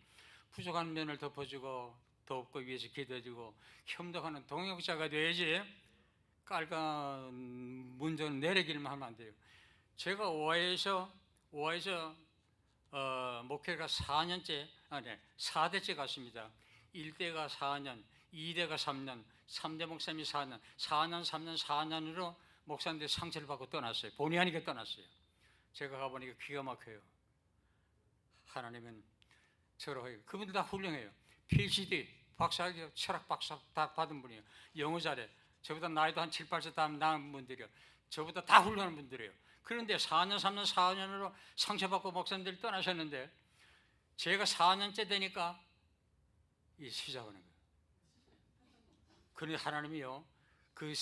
[SPEAKER 1] 부족한 면을 덮어주고 돕고 위해서 기도해주고 협력하는 동역자가 돼야지 깔간 문제는 내리기만 하면 안 돼요. 제가 오하에서 목회가 4대째 갔습니다. 1대가 4년, 2대가 3년, 3대 목사님이 4년, 4년으로 목사님들 상처를 받고 떠났어요. 본의 아니게 떠났어요. 제가 가보니까 기가 막혀요. 하나님은 저러 해요. 그분들 다 훌륭해요. PhD, 박사학위, 철학 박사 다 받은 분이에요. 영어 잘해. 저보다 나이도 한 7, 8세 다 나은 분들이에요. 저보다 다 훌륭한 분들이에요. 그런데 4년, 3년, 4년으로 상처받고 목사님들이 떠나셨는데 제가 4년째 되니까 시작하는 거예요. 그런데 하나님이요, 그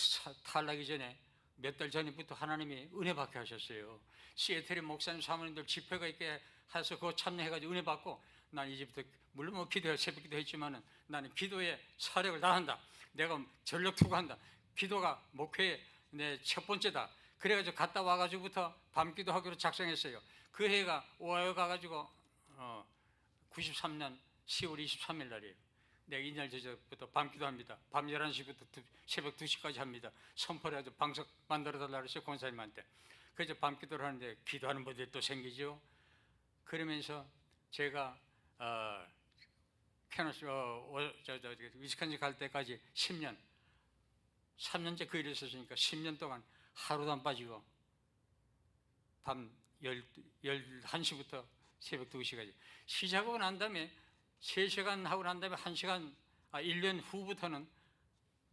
[SPEAKER 1] 탈락이 전에 몇 달 전부터 하나님이 은혜 받게 하셨어요. 시애틀의 목사님 사모님들 집회가 있게 해서 그거 참여해가지고 은혜 받고 난 이제부터 물론 뭐 기도해 새벽 기도 했지만은 나는 기도에 사력을 다한다. 내가 전력 투구한다. 기도가 목회의 내 첫 번째다. 그래가지고 갔다 와가지고부터 밤기도 하기로 작성했어요. 그 해가 오하이오 가가지고 93년 10월 23일 날이에요. 내가 이날 저녁부터 밤기도 합니다. 밤 11시부터 새벽 2시까지 합니다. 선포를 해서 방석 만들어달라고 했어요. 권사님한테. 그래서 밤기도를 하는데 기도하는 분들이 또 생기죠. 그러면서 제가 위스콘신 갈 때까지 10년 3년째 그 일이 있었으니까 10년 동안 하루도 안 빠지고 밤 11시부터 새벽 2시까지 시작하고 난 다음에 3시간 하고 난 다음에 1년 후부터는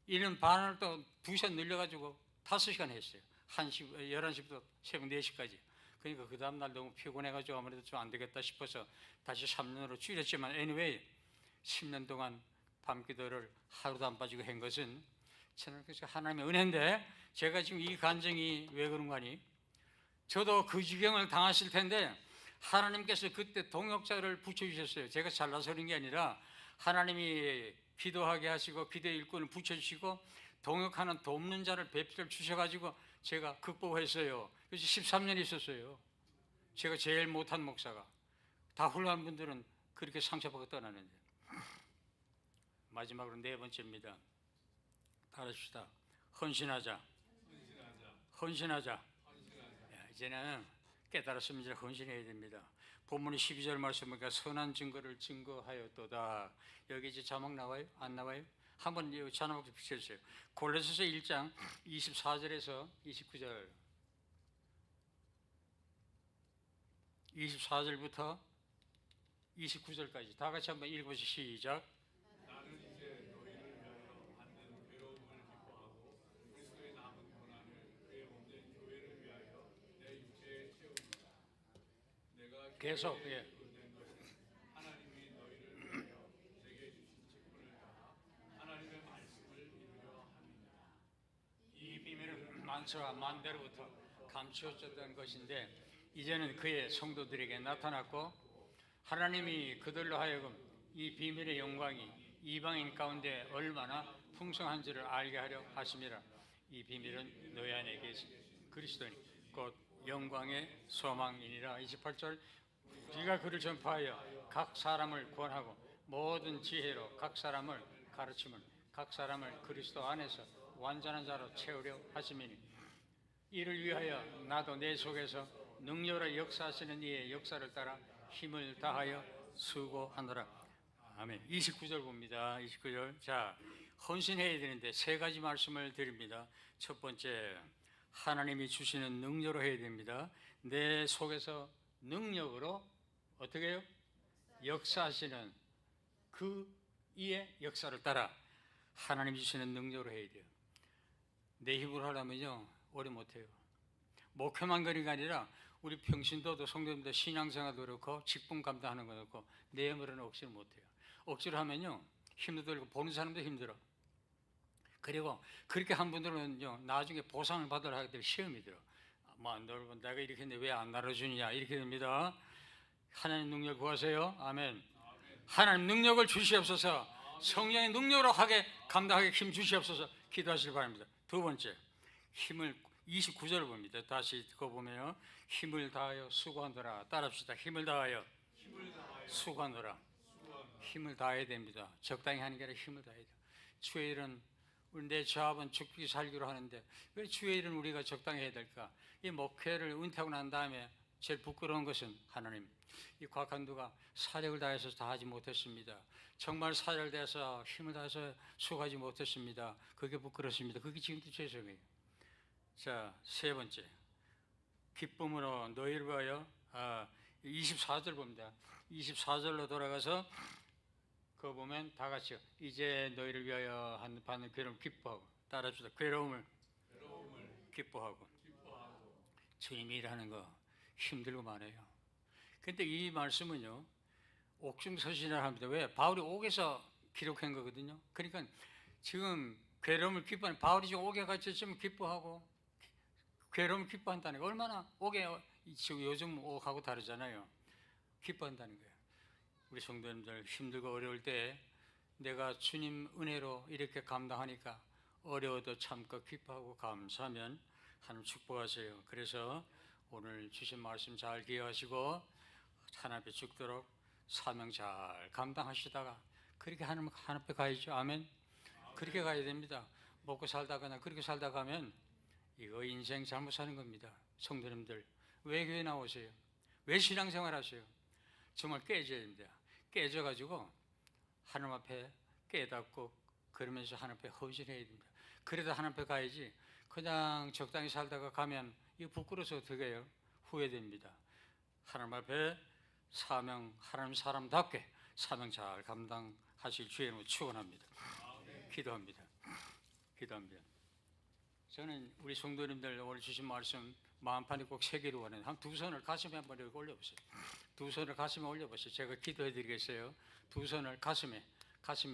[SPEAKER 1] 1년 반을 또 2시간 늘려가지고 5시간 했어요. 11시부터 새벽 4시까지. 그러니까 그 다음날 너무 피곤해가지고 아무래도 좀 안 되겠다 싶어서 다시 3년으로 줄였지만 anyway 10년 동안 밤기도를 하루도 안 빠지고 한 것은 저는 하나님의 은혜인데 제가 지금 이 간증이 왜 그런 거니? 저도 그 지경을 당했을 텐데 하나님께서 그때 동역자를 붙여주셨어요. 제가 잘나서 그런 게 아니라 하나님이 기도하게 하시고 기도의 일꾼을 붙여주시고 동역하는 돕는 자를 배필을 주셔가지고 제가 극복했어요. 그래서 13년 있었어요. 제가 제일 못한 목사가. 다 훌륭한 분들은 그렇게 상처받고 떠나는데. 마지막으로 4번째입니다. 따라합시다. 헌신하자. 이제는 깨달았으면 이제 헌신해야 됩니다. 본문의 12절 말씀 보니까 선한 증거를 증거하였도다. 여기 이제 자막 나와요? 안 나와요? 한번 이 자막 좀 붙여주세요. 골로새서 1장 24절에서 29절 24절부터 29절까지 다 같이 한번 읽어보시죠. 시작.
[SPEAKER 2] 나는 이제 너희를 위하여 받는 괴로움을 기뻐하고 그리스도의 남은 고난을 그의 몸된 교회를
[SPEAKER 1] 계속
[SPEAKER 2] 하나님이 너희를 위하여 내게 주신 직분을 다하 하나님의 말씀을 이루려 함이니라.
[SPEAKER 1] 이 비밀은 만수와 만대로부터 감추어졌던 것인데 이제는 그의 성도들에게 나타났고 하나님이 그들로 하여금 이 비밀의 영광이 이방인 가운데 얼마나 풍성한지를 알게 하려 하심이라. 이 비밀은 너희 안에 계신 그리스도니 곧 영광의 소망이니라. 28절 우리가 그를 전파하여 각 사람을 구원하고 모든 지혜로 각 사람을 가르침을 각 사람을 그리스도 안에서 완전한 자로 채우려 하심이니 이를 위하여 나도 내 속에서 능력으로 역사하시는 이의 역사를 따라 힘을 다하여 수고하노라. 아멘. 29절 봅니다. 29절. 자, 헌신해야 되는데 세 가지 말씀을 드립니다. 첫 번째, 하나님이 주시는 능력으로 해야 됩니다. 내 속에서 능력으로 어떻게 해요? 역사하시는 그 이의 역사를 따라 하나님이 주시는 능력으로 해야 돼요. 내 힘으로 하려면요 오래 못해요. 목회만 그런 게 아니라 우리 평신도도 성도님들 신앙생활도 그렇고 직분 감당하는 것도 그렇고 내 힘으로는 억지로 못해요. 억지로 하면요 힘도 들고 보는 사람도 힘들어. 그리고 그렇게 한 분들은요 나중에 보상을 받으러 하게 될 시험이 들어. 여러분 내가 이렇게 했는데 왜 안 나눠주느냐 이렇게 됩니다. 하나님 능력 구하세요. 아멘. 하나님 능력을 주시옵소서. 성령의 능력으로 하게 감당하게 힘 주시옵소서. 기도하시기 바랍니다. 두 번째, 힘을 29절을 봅니다. 다시 그거 보면요 힘을 다하여 수고하노라. 따라합시다. 힘을 다하여 수고하노라. 힘을 다해야 됩니다. 적당히 하는 게 아니라 힘을 다해야 돼요. 주의 일은 우리 내 조합은 죽기 살기로 하는데 왜 주의 일은 우리가 적당히 해야 될까? 이 목회를 은퇴하고 난 다음에 제일 부끄러운 것은 하나님 이 곽한두가 사력을 다해서 다 하지 못했습니다. 정말 사력을 다해서 힘을 다해서 수고하지 못했습니다. 그게 부끄럽습니다. 그게 지금도 죄송해요. 자, 세 번째 기쁨으로 너희를 위하여 24절 봅니다. 24절로 돌아가서 그거 보면 다 같이요. 이제 너희를 위하여 받는 괴로움 기뻐하고 따라합시다. 괴로움을 기뻐하고. 주님이 일하는 거 힘들고 많아요. 근데 이 말씀은요 옥중서신이라 합니다. 왜? 바울이 옥에서 기록한 거거든요. 그러니까 지금 괴로움을 기뻐하는 바울이 지금 옥에 갇혔으면 기뻐하고 괴로움을 기뻐한다는 거 얼마나 옥에 지금 요즘 옥하고 다르잖아요. 기뻐한다는 거예요. 우리 성도님들 힘들고 어려울 때 내가 주님 은혜로 이렇게 감당하니까 어려워도 참고 기뻐하고 감사하면 하나님 축복하세요. 그래서 오늘 주신 말씀 잘 기억하시고 하나님 앞에 죽도록 사명 잘 감당하시다가 그렇게 하나님 앞에 가야죠. 아멘. 그렇게 가야 됩니다. 먹고 살다가 그냥 그렇게 살다 가면 이거 인생 잘못 사는 겁니다. 성도님들 왜 교회 나오세요? 왜 신앙생활 하세요? 정말 깨져야 됩니다. 깨져가지고 하나님 앞에 깨닫고 그러면서 하나님 앞에 헌신해야 됩니다. 그래도 하나님 앞에 가야지 그냥 적당히 살다가 가면 이거 부끄러워서 어떻게 해요? 후회됩니다. 하나님 앞에 사명, 하나님 사람답게 사명 잘 감당하실 주의 이름으로 축원합니다. 기도합니다. 기도합니다. 저는 우리 성도님들 오늘 주신 말씀 마음판에 꼭 새기를 원해요. 한 두 손을 가슴에 한번 이렇게 올려보세요. 두 손을 가슴에 올려보세요. 제가 기도해 드리겠어요. 두 손을 가슴에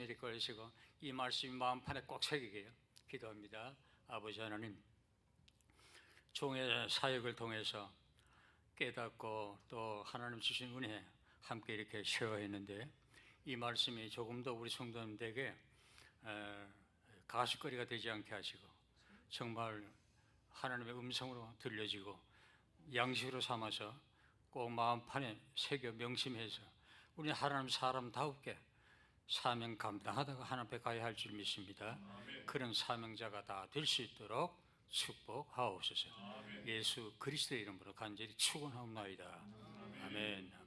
[SPEAKER 1] 이렇게 올리시고 이 말씀이 마음판에 꼭 새기게요. 기도합니다. 아버지 하나님, 종의 사역을 통해서 깨닫고 또 하나님 주신 은혜 함께 이렇게 쉐어했는데 이 말씀이 조금 더 우리 성도님들에게 가십거리가 되지 않게 하시고 정말 하나님의 음성으로 들려지고 양식으로 삼아서 꼭 마음판에 새겨 명심해서 우리 하나님 사람다우게 사명 감당하다가 하나님 앞에 가야 할 줄 믿습니다. 그런 사명자가 다 될 수 있도록 축복하옵소서. 예수 그리스도의 이름으로 간절히 축원하옵나이다. 아멘.